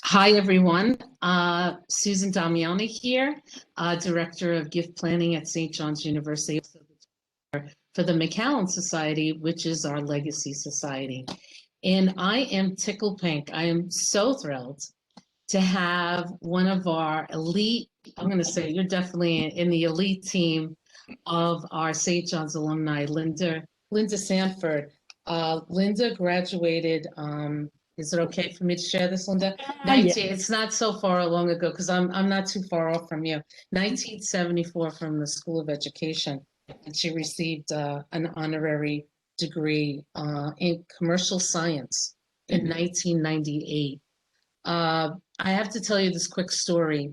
Hi, everyone. Susan Damiani here, Director of Gift Planning at St. John's University, also for the McAllen Society, which is our legacy society. And I am tickled pink. I am so thrilled to have one of our elite, I'm going to say you're definitely in the elite team of our St. John's alumni, Linda Sanford. Linda graduated, is it okay for me to share this, Linda? Yeah. It's not so far long ago because I'm not too far off from you. 1974 from the School of Education, and she received an honorary degree in commercial science in 1998. I have to tell you this quick story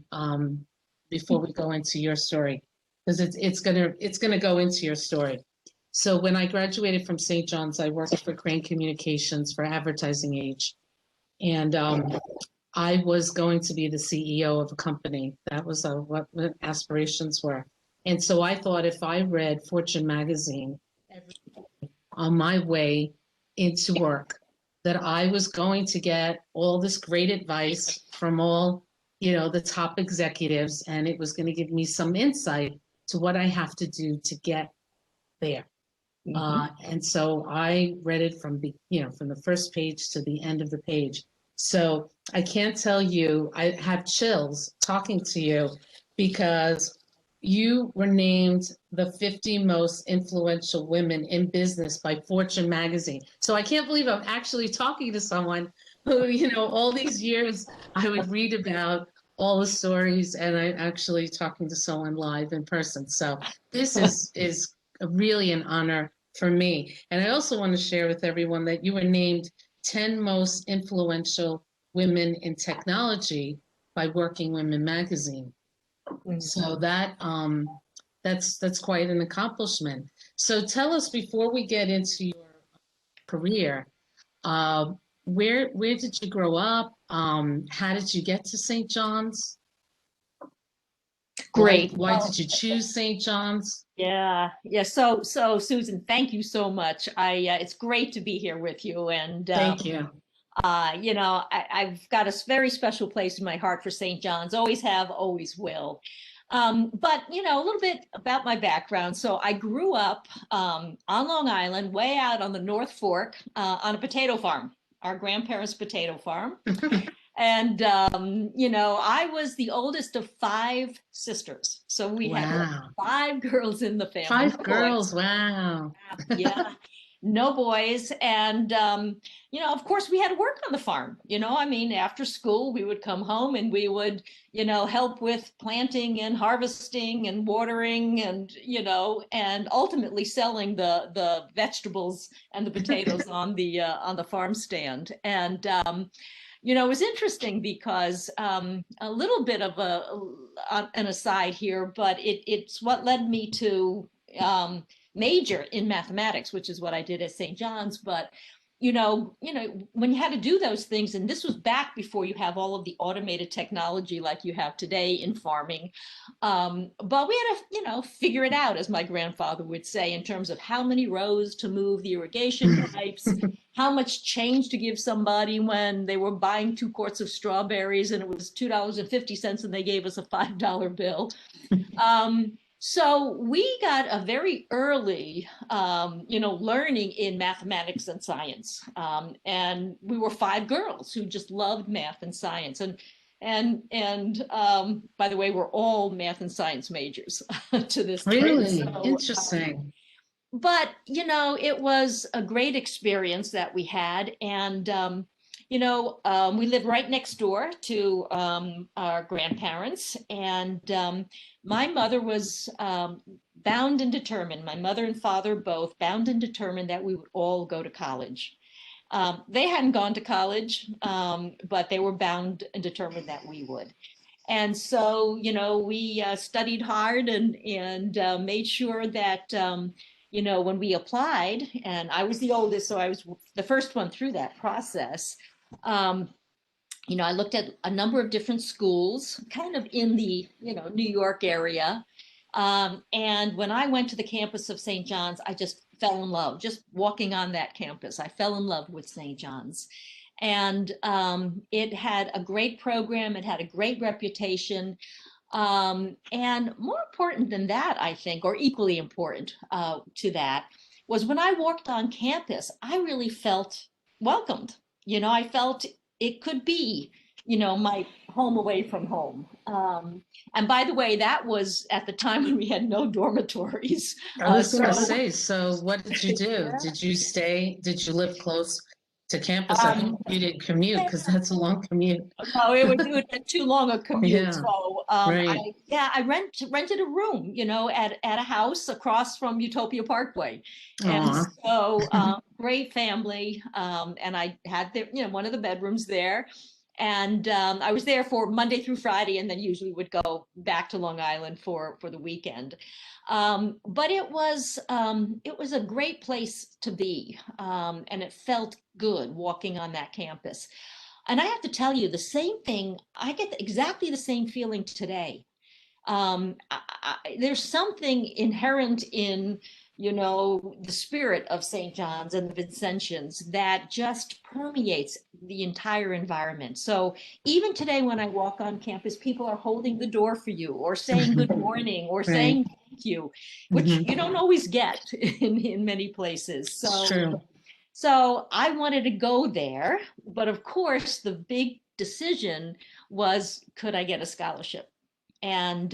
before we go into your story, because it's gonna go into your story. So when I graduated from St. John's, I worked for Crane Communications for Advertising Age, and I was going to be the CEO of a company. That was what my aspirations were. And so I thought if I read Fortune magazine every day on my way into work, that I was going to get all this great advice from all, the top executives, and it was going to give me some insight to what I have to do to get there. And so I read it from from the first page to the end of the page. So I can't tell you, I have chills talking to you because you were named the 50 most influential women in business by Fortune magazine. So I can't believe I'm actually talking to someone who, all these years I would read about all the stories, and I'm actually talking to someone live in person. So this is really an honor for me. And I also want to share with everyone that you were named 10 most influential women in technology by Working Women magazine. So that's quite an accomplishment. So tell us, before we get into your career, where did you grow up? How did you get to St. John's? Great. Why did you choose St. John's? Yeah. So Susan, thank you so much. It's great to be here with you. And Thank you. I've got a very special place in my heart for St. John's. Always have, always will. But a little bit about my background. So I grew up on Long Island, way out on the North Fork, on a potato farm, our grandparents' potato farm. And, I was the oldest of 5 sisters. So we had 5 girls in the family. 5 girls, wow. Yeah, no boys. And, of course, we had to work on the farm. After school, we would come home and we would, help with planting and harvesting and watering and, and ultimately selling the vegetables and the potatoes on the farm stand. And, it was interesting because a little bit of an aside here, but it's what led me to major in mathematics, which is what I did at St. John's. But when you had to do those things, and this was back before you have all of the automated technology like you have today in farming, but we had to figure it out, as my grandfather would say, in terms of how many rows to move the irrigation pipes, how much change to give somebody when they were buying 2 quarts of strawberries and it was $2.50 and they gave us a $5 bill. So we got a very early, learning in mathematics and science. And we were 5 girls who just loved math and science. And by the way, we're all math and science majors to this day. Really? So, interesting. But, it was a great experience that we had. And, we lived right next door to our grandparents. And my mother was bound and determined, my mother and father both bound and determined that we would all go to college. They hadn't gone to college, but they were bound and determined that we would. And so, we studied hard and made sure that, when we applied, and I was the oldest, so I was the first one through that process. I looked at a number of different schools, kind of in the, New York area. And when I went to the campus of St. John's, I just fell in love, just walking on that campus. I fell in love with St. John's. And it had a great program. It had a great reputation. And more important than that, I think, or equally important to that, was when I walked on campus, I really felt welcomed. I felt it could be, my home away from home. And by the way, that was at the time when we had no dormitories. I was going to So say, so what did you do? yeah. Did you live close to campus? I hope you didn't commute because that's a long commute. No, it would be too long a commute. Yeah, So right. I rented a room, at a house across from Utopia Parkway. And Aw. so great family. And I had one of the bedrooms there. And I was there for Monday through Friday, and then usually would go back to Long Island for the weekend. But it was a great place to be, and it felt good walking on that campus. And I have to tell you, the same thing, I get exactly the same feeling today. There's something inherent in, the spirit of St. John's and the Vincentians that just permeates the entire environment. So even today, when I walk on campus, people are holding the door for you, or saying good morning, or Right. saying thank you, which Mhm. you don't always get in many places. It's true. So I wanted to go there, but of course, the big decision was, could I get a scholarship? And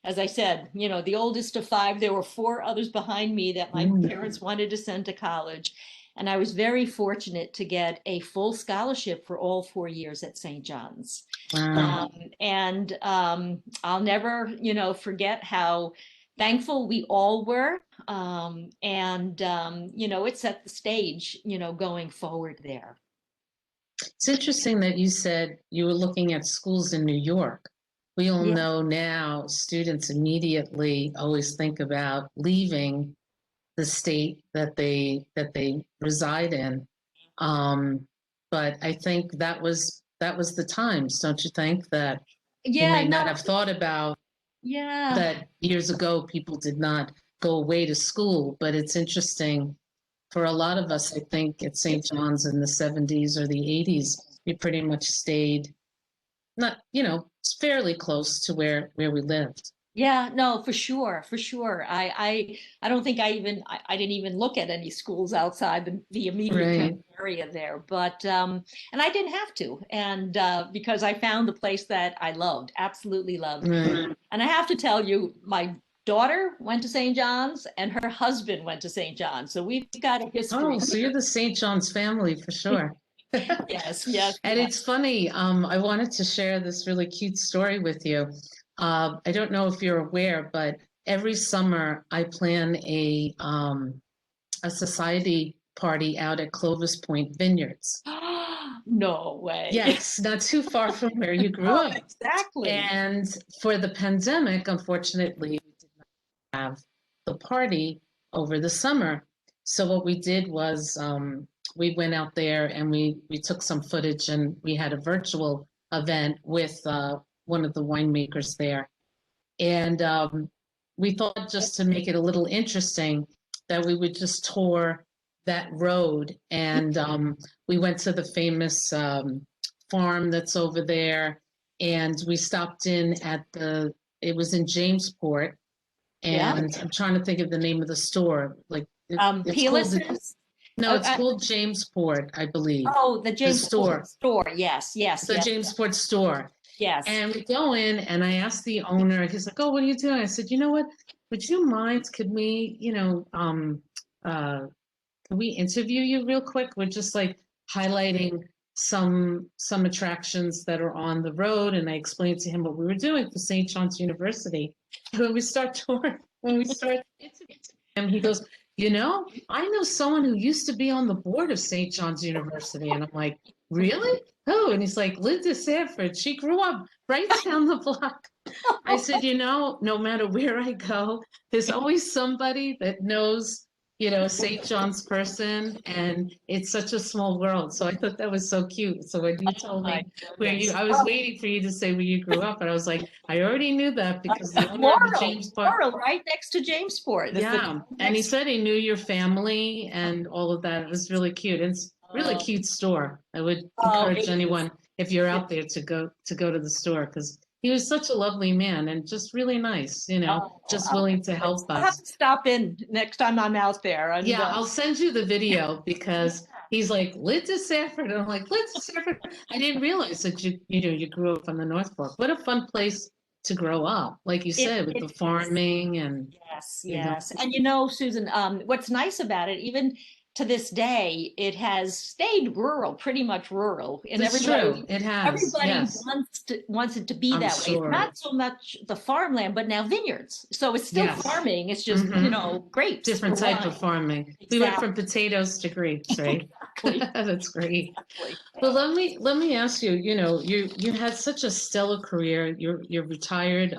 as I said, the oldest of five, there were four others behind me that my Mm. parents wanted to send to college. And I was very fortunate to get a full scholarship for all 4 years at St. John's. Wow. And I'll never, forget how thankful we all were. It set the stage, going forward there. It's interesting that you said you were looking at schools in New York. We all Yeah. know now students immediately always think about leaving the state that they reside in. Um, but I think that was the times, don't you think, that you Yeah, may not no, have thought about yeah. that years ago people did not go away to school, but it's interesting for a lot of us, I think at St. John's in the 70s or the 80s, we pretty much stayed not, fairly close to where we lived. Yeah, no, for sure, for sure. I don't think I didn't even look at any schools outside the immediate kind Right. of area there, but and I didn't have to, and because I found the place that I loved, absolutely loved. Right. And I have to tell you, my daughter went to St. John's, and her husband went to St. John's, so we've got a history Oh, so you're here. the St. John's family for sure. Yes, yes, And yes. it's funny, I wanted to share this really cute story with you. I don't know if you're aware, but every summer I plan a society party out at Clovis Point Vineyards. No way. Yes, not too far from where you grew Oh, up. exactly. And for the pandemic, unfortunately, we did not have the party over the summer. So what we did was we went out there and we took some footage, and we had a virtual event with one of the winemakers there. And we thought, just to make it a little interesting, that we would just tour that road. And we went to the famous farm that's over there. And we stopped in it was in Jamesport. Yeah. And I'm trying to think of the name of the store. Like it's called, Peerless's. no, Oh, it's called Jamesport, I believe. the The James store, store. Yes, yes, the yes, Jamesport store. yes. And we go in, and I asked the owner, he's like, "Oh, what are you doing?" I said, "You know what? Would you mind? Could we, can we interview you real quick? We're just like highlighting some attractions that are on the road." And I explained to him what we were doing for St. John's University. When we start touring, when we start interviewing him, he goes, I know someone who used to be on the board of St. John's University. And I'm like, really? Who? And he's like, Linda Sanford. She grew up right down the block. I said, no matter where I go, there's always somebody that knows, St. John's person, and it's such a small world. So I thought that was so cute. So when you Oh told my me I was goodness. waiting for you to say where you grew up, and I was like, I already knew that because the owner of the Laurel, James Park. Laurel, right next to Jamesport. Yeah, and he said he knew your family and all of that. It was really cute. And really cute store. I would Oh, encourage it is. anyone, if you're out there, to go to the store, because he was such a lovely man and just really nice, Oh, just willing to help I'll have us. to stop in next time I'm out there. And Yeah, I'll send you the video yeah, because he's like, Linda Sanford. And I'm like, Linda Sanford. I didn't realize that you grew up on the North Fork. What a fun place to grow up, like you said, with it the is. farming and Yes, you know. yes. And you know, Susan, what's nice about it, even to this day, it has stayed rural, pretty much rural, and It's true. It has. everybody Yes, wants it to be I'm that way. It's sure. not so much the farmland, but now vineyards. So it's still Yes. farming. It's just, Hmm. grapes Different for type of wine. farming. We went from Exactly. potatoes to grapes, right? Exactly. That's great. Exactly. But let me ask you, you had such a stellar career. You're retired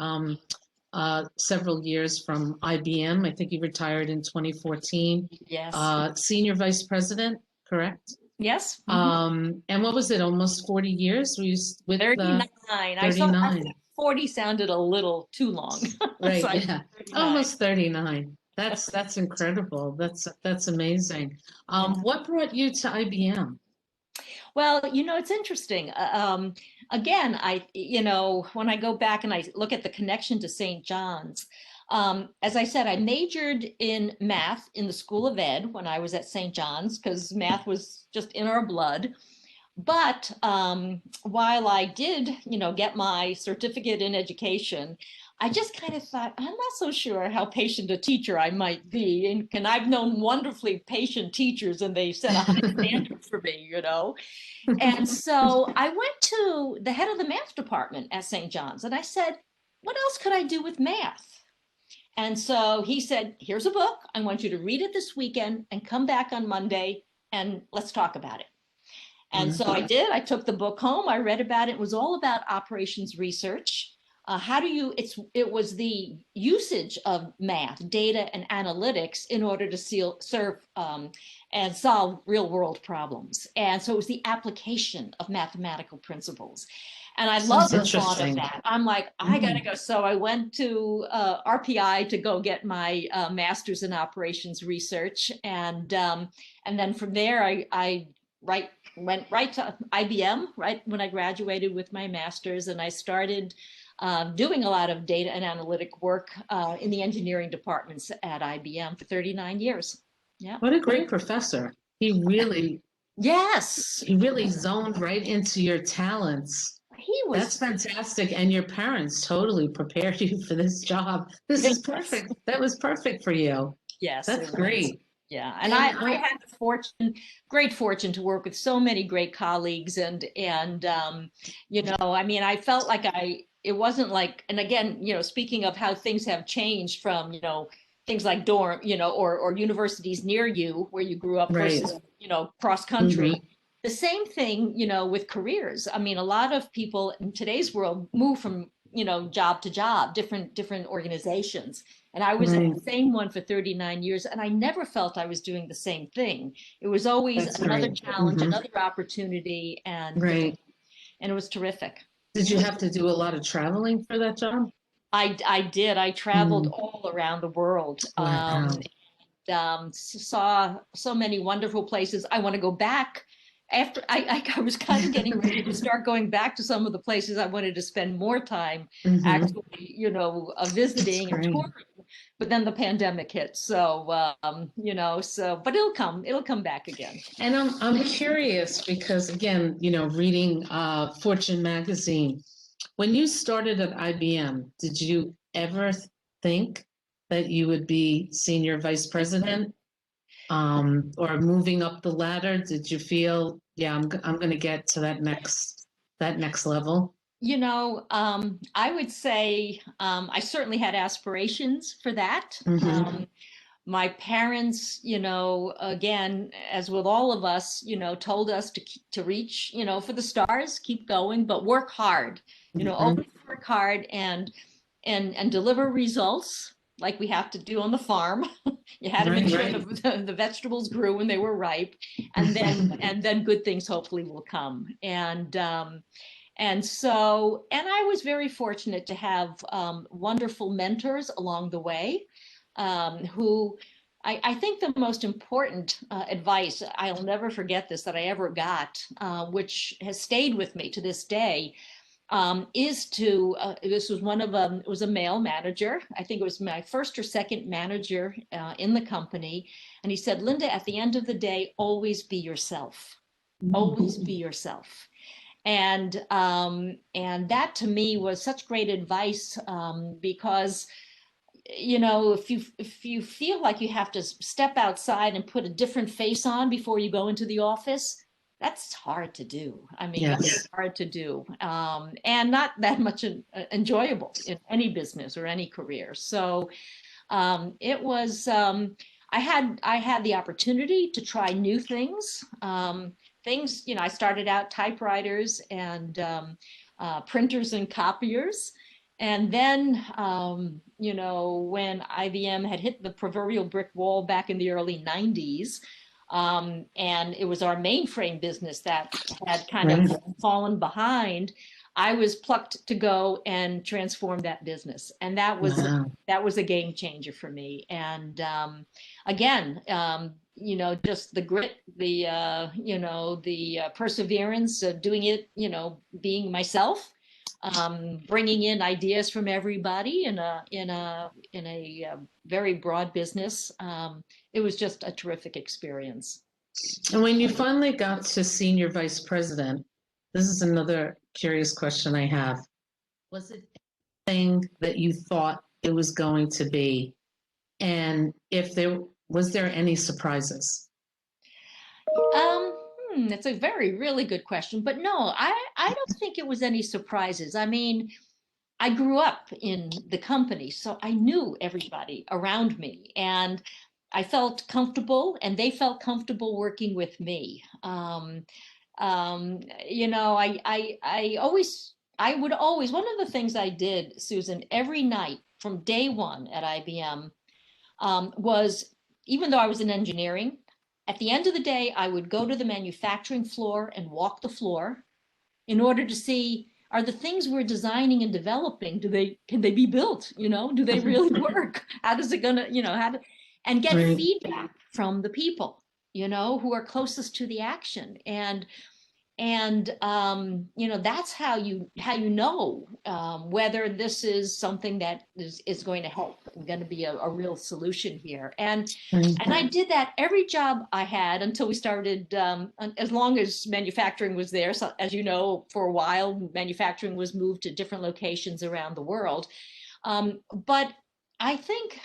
several years from IBM. I think you retired in 2014. Yes. Senior vice president, correct? Yes. And what was it? Almost 40 years? Were you with 39. I 39? think 40 sounded a little too long. So Right, I yeah. 39. Almost 39. That's incredible. That's amazing. Yeah. What brought you to IBM? Well, it's interesting. Again, when I go back and I look at the connection to St. John's, as I said, I majored in math in the School of Ed when I was at St. John's because math was just in our blood. But while I did, get my certificate in education, I just kind of thought, I'm not so sure how patient a teacher I might be. And I've known wonderfully patient teachers, and they set a high standard for me. And so I went to the head of the math department at St. John's and I said, what else could I do with math? And so he said, here's a book. I want you to read it this weekend and come back on Monday and let's talk about it. And so I did. I took the book home. I read about it. It was all about operations research. How do you, it was the usage of math, data, and analytics in order to serve and solve real world problems. And so it was the application of mathematical principles. And I love Sounds the thought of interesting. that. I'm like, I got to go. So I went to RPI to go get my master's in operations research. And then from there, I went right to IBM right when I graduated with my master's, and I started doing a lot of data and analytic work in the engineering departments at IBM for 39 years. Yeah. What a great professor. He really Yes. he really zoned right into your talents. He That's was. fantastic. And your parents totally prepared you for this job. This is Yes. perfect. That was perfect for you. Yes, That's it was. great. Yeah, and And I had the great fortune to work with so many great colleagues, and I mean, I felt like it wasn't like, and again, speaking of how things have changed from, things like dorm, or universities near you where you grew up right. versus, cross country. Hmm. The same thing, with careers. I mean, a lot of people in today's world move from, job to job, different organizations. And I was at Right. the same one for 39 years, and I never felt I was doing the same thing. It was always That's another great. challenge, Hmm. another opportunity, Right. and it was terrific. Did you have to do a lot of traveling for that job? I did. I traveled Mm. all around the world. Wow. Saw so many wonderful places. I want to go back. After I was kind of getting ready to start going back to some of the places I wanted to spend more time Hmm. actually, That's visiting and great. touring. But then the pandemic hit. But it'll come back again. And I'm curious because again, reading Fortune magazine, when you started at IBM, did you ever think that you would be senior vice president, or moving up the ladder? Did you feel, yeah, I'm going to get to that next level? I would say I certainly had aspirations for that. Hmm. My parents, again, as with all of us, told us to reach, for the stars, keep going, but work hard. Hmm. Always work hard and deliver results like we have to do on the farm. You had to make Right, sure right. the vegetables grew when they were ripe, and then good things hopefully will come. And I was very fortunate to have wonderful mentors along the way, who I think the most important advice, I'll never forget this, that I ever got, which has stayed with me to this day, is to, this was it was a male manager. I think it was my first or second manager in the company. And he said, Linda, at the end of the day, always be yourself. Always be yourself. And that to me was such great advice, because if you feel like you have to step outside and put a different face on before you go into the office, that's hard to do. I mean, Yes. it's hard to do, and not that much enjoyable in any business or any career. So it was. I had the opportunity to try new things. Things, I started out typewriters and printers and copiers. And then, when IBM had hit the proverbial brick wall back in the early 90s, and it was our mainframe business that had kind of fallen behind, I was plucked to go and transform that business. And that was a game changer for me. And again, just the grit, the perseverance of doing it, being myself, bringing in ideas from everybody in a very broad business. It was just a terrific experience. And when you finally got to senior vice president, this is another curious question I have. Was it anything that you thought it was going to be? And was there any surprises? That's a really good question. But no, I don't think it was any surprises. I mean, I grew up in the company, so I knew everybody around me, and I felt comfortable, and they felt comfortable working with me. I would always, one of the things I did, Susan, every night from day one at IBM, was, even though I was in engineering, at the end of the day, I would go to the manufacturing floor and walk the floor in order to see, are the things we're designing and developing, can they be built? Do they really work? How does it gonna, and get feedback from the people, who are closest to the action. And that's how you know whether this is something that is going to help and going to be a real solution here. And I did that every job I had until we started, as long as manufacturing was there. So as you know, for a while, manufacturing was moved to different locations around the world. But I think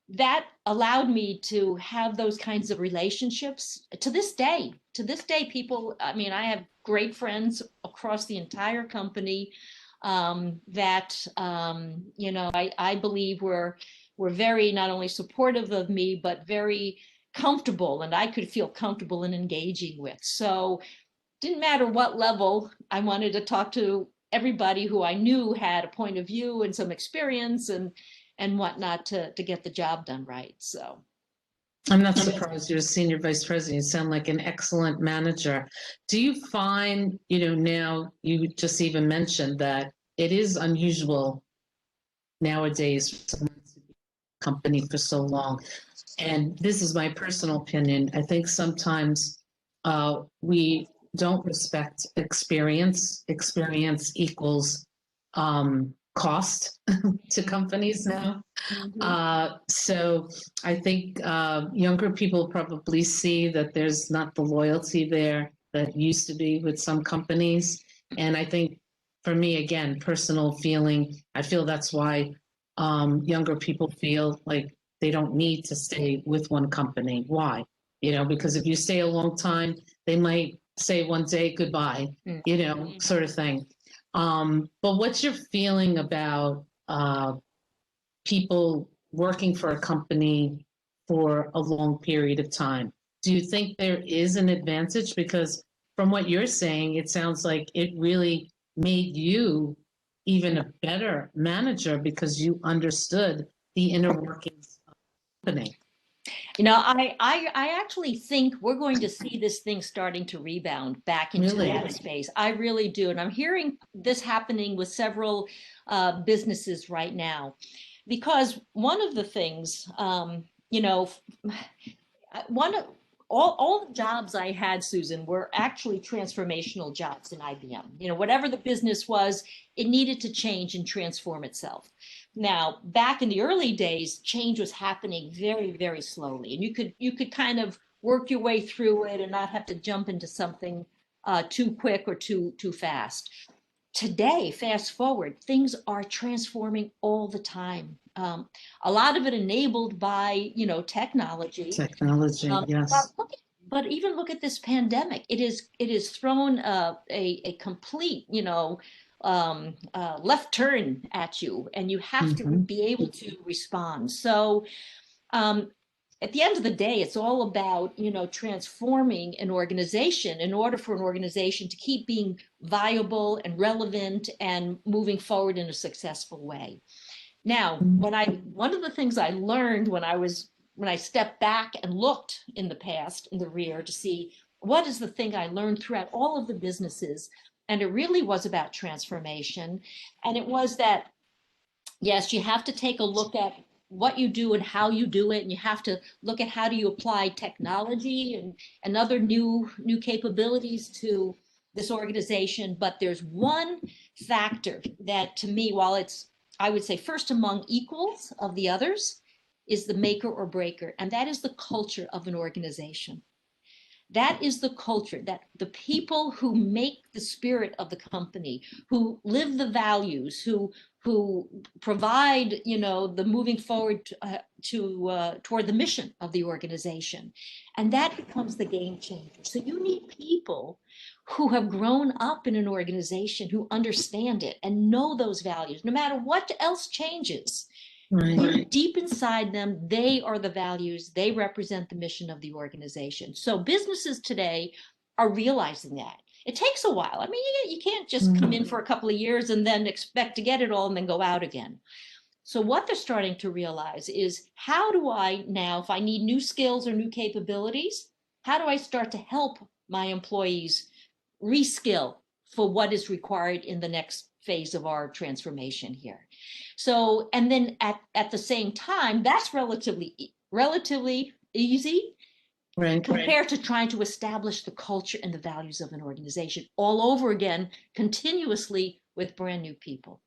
that allowed me to have those kinds of relationships to this day. People, I mean, I have great friends across the entire company that, I believe were very not only supportive of me, but very comfortable, and I could feel comfortable in engaging with. So didn't matter what level, I wanted to talk to everybody who I knew had a point of view and some experience and whatnot to get the job done right. So I'm not surprised you're a senior vice president. You sound like an excellent manager. Do you find, now you just even mentioned that it is unusual nowadays for someone to be in a company for so long. And this is my personal opinion. I think sometimes we don't respect experience. Experience equals cost to companies now. So I think younger people probably see that there's not the loyalty there that used to be with some companies. And I think for me, again, personal feeling, I feel that's why younger people feel like they don't need to stay with one company. Why? Because if you stay a long time, they might say one day goodbye, sort of thing. But what's your feeling about people working for a company for a long period of time? Do you think there is an advantage? Because from what you're saying, it sounds like it really made you even a better manager because you understood the inner workings of the company. I actually think we're going to see this thing starting to rebound back into that space. I really do. And I'm hearing this happening with several businesses right now, because one of the things you know, one of all the jobs I had, Susan, were actually transformational jobs in IBM. You know, whatever the business was, it needed to change and transform itself. Now, back in the early days, change was happening very, very slowly, and you could kind of work your way through it and not have to jump into something too quick or too fast. Today, fast forward, things are transforming all the time. A lot of it enabled by, you know, technology. Technology, yes. But even look at this pandemic. It is thrown a complete, you know, left turn at you, and you have to be able to respond. So at the end of the day, it's all about, you know, transforming an organization in order for an organization to keep being viable and relevant and moving forward in a successful way. Now, one of the things I learned when I stepped back and looked in the past, in the rear, to see what is the thing I learned throughout all of the businesses, and it really was about transformation. And it was that, yes, you have to take a look at what you do and how you do it, and you have to look at how do you apply technology and other new capabilities to this organization. But there's one factor that, to me, while it's, I would say, first among equals of the others, is the maker or breaker, and that is the culture of an organization. That is the culture, that the people who make the spirit of the company, who live the values, who provide, you know, the moving forward toward the mission of the organization. And that becomes the game changer. So you need people who have grown up in an organization, who understand it and know those values, no matter what else changes. Right. Deep inside them, they are the values, they represent the mission of the organization. So businesses today are realizing that. It takes a while. I mean, you can't just come in for a couple of years and then expect to get it all and then go out again. So what they're starting to realize is, how do I now, if I need new skills or new capabilities, how do I start to help my employees reskill for what is required in the next phase of our transformation here? So, and then at the same time, that's relatively easy, right, compared to trying to establish the culture and the values of an organization all over again, continuously, with brand new people.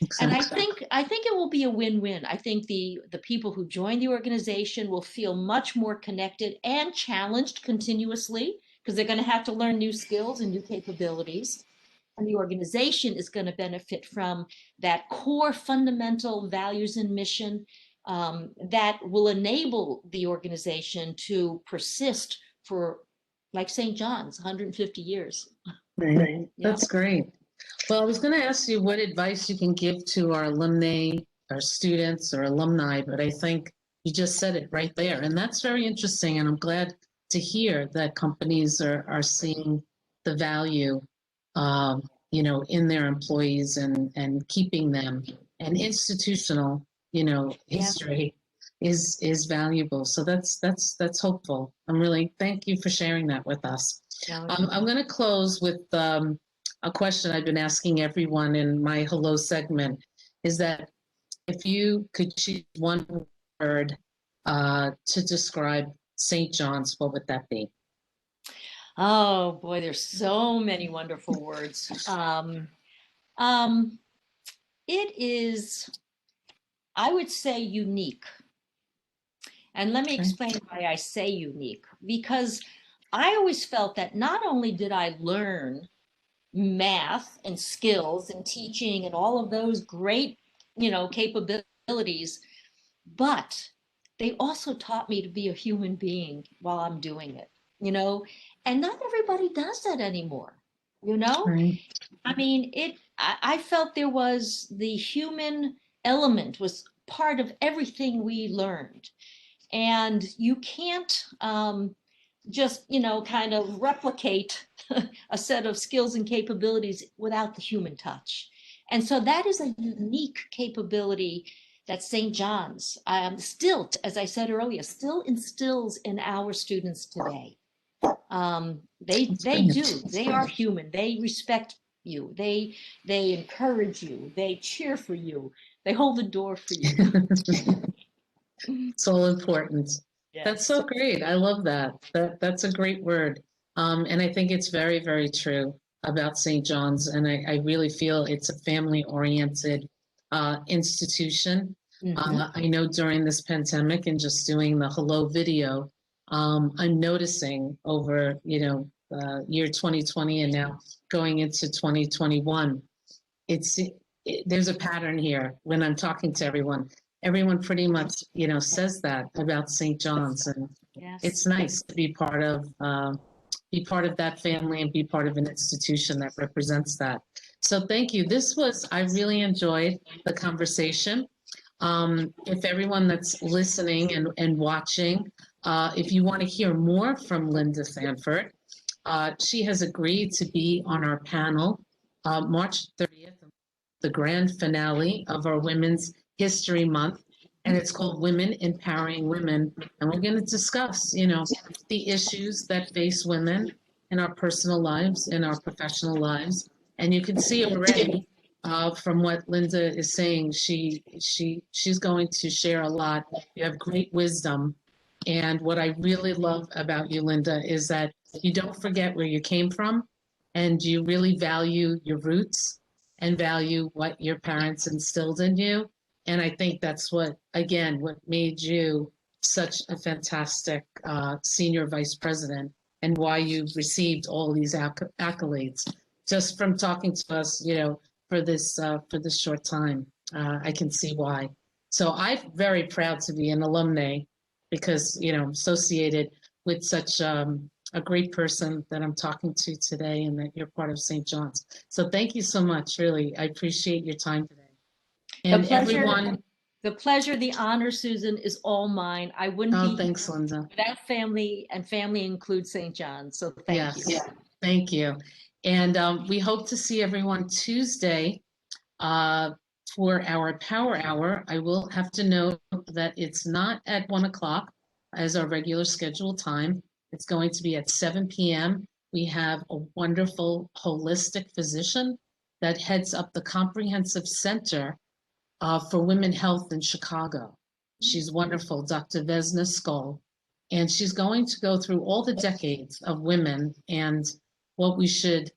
Exactly. And I think it will be a win-win. I think the people who join the organization will feel much more connected and challenged continuously, because they're going to have to learn new skills and new capabilities. And the organization is going to benefit from that core fundamental values and mission that will enable the organization to persist for, like St. John's, 150 years. Right. Yeah. That's great. Well, I was going to ask you what advice you can give to our alumni, our students or alumni, but I think you just said it right there. And that's very interesting. And I'm glad to hear that companies are seeing the value you know, in their employees and keeping them, and institutional, you know, history is valuable. So that's hopeful. Thank you for sharing that with us. I'm going to close with a question I've been asking everyone in my hello segment, is that if you could choose one word to describe St. John's, what would that be? Oh boy, there's so many wonderful words. It is, I would say, unique. And let me explain why I say unique. Because I always felt that not only did I learn math and skills and teaching and all of those great, you know, capabilities, but they also taught me to be a human being while I'm doing it, you know. And not everybody does that anymore, you know? Right. I mean, I felt there was the human element was part of everything we learned. And you can't just, you know, kind of replicate a set of skills and capabilities without the human touch. And so that is a unique capability that St. John's still, as I said earlier, still instills in our students today. They are human. They respect you. They encourage you. They cheer for you. They hold the door for you. It's all important. That's Yes. so great. I love that. That's a great word. And I think it's very, very true about St. John's. And I really feel it's a family-oriented institution. Mhm. I know during this pandemic and just doing the hello video, I'm noticing over, year 2020 and now going into 2021, there's a pattern here when I'm talking to everyone. Everyone pretty much, says that about St. John's, and Yes. it's nice to be part of that family and be part of an institution that represents that. So thank you. I really enjoyed the conversation. If everyone that's listening and watching, if you want to hear more from Linda Sanford, she has agreed to be on our panel March 30th, the grand finale of our Women's History Month, and it's called Women Empowering Women. And we're going to discuss, the issues that face women in our personal lives, in our professional lives. And you can see already from what Linda is saying, she's going to share a lot. You have great wisdom. And what I really love about you, Linda, is that you don't forget where you came from and you really value your roots and value what your parents instilled in you. And I think that's what made you such a fantastic senior vice president and why you've received all these accolades just from talking to us, for this short time. I can see why. So I'm very proud to be an alumna because, I'm associated with such a great person that I'm talking to today and that you're part of St. John's. So thank you so much. Really, I appreciate your time today. And everyone. The pleasure, the honor, Susan, is all mine. I wouldn't be Thanks, Linda. without family, and family includes St. John's. So thank you. Yes, thank you. And we hope to see everyone Tuesday for our power hour. I will have to note that it's not at 1:00 as our regular scheduled time. It's going to be at 7 p.m. We have a wonderful holistic physician that heads up the Comprehensive Center for Women Health in Chicago. She's wonderful, Dr. Vesna Skoll, and she's going to go through all the decades of women and what we should,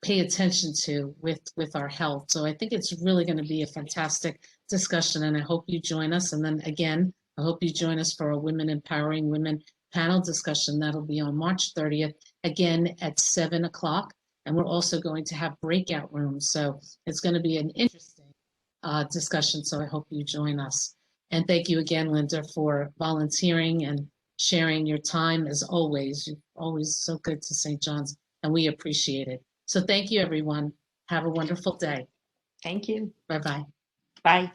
pay attention to with our health. So I think it's really going to be a fantastic discussion, and I hope you join us. And then again, I hope you join us for a Women Empowering Women panel discussion. That'll be on March 30th, again at 7:00. And we're also going to have breakout rooms. So it's going to be an interesting discussion. So I hope you join us. And thank you again, Linda, for volunteering and sharing your time as always. You're always so good to St. John's, and we appreciate it. So thank you, everyone. Have a wonderful day. Thank you. Bye-bye. Bye.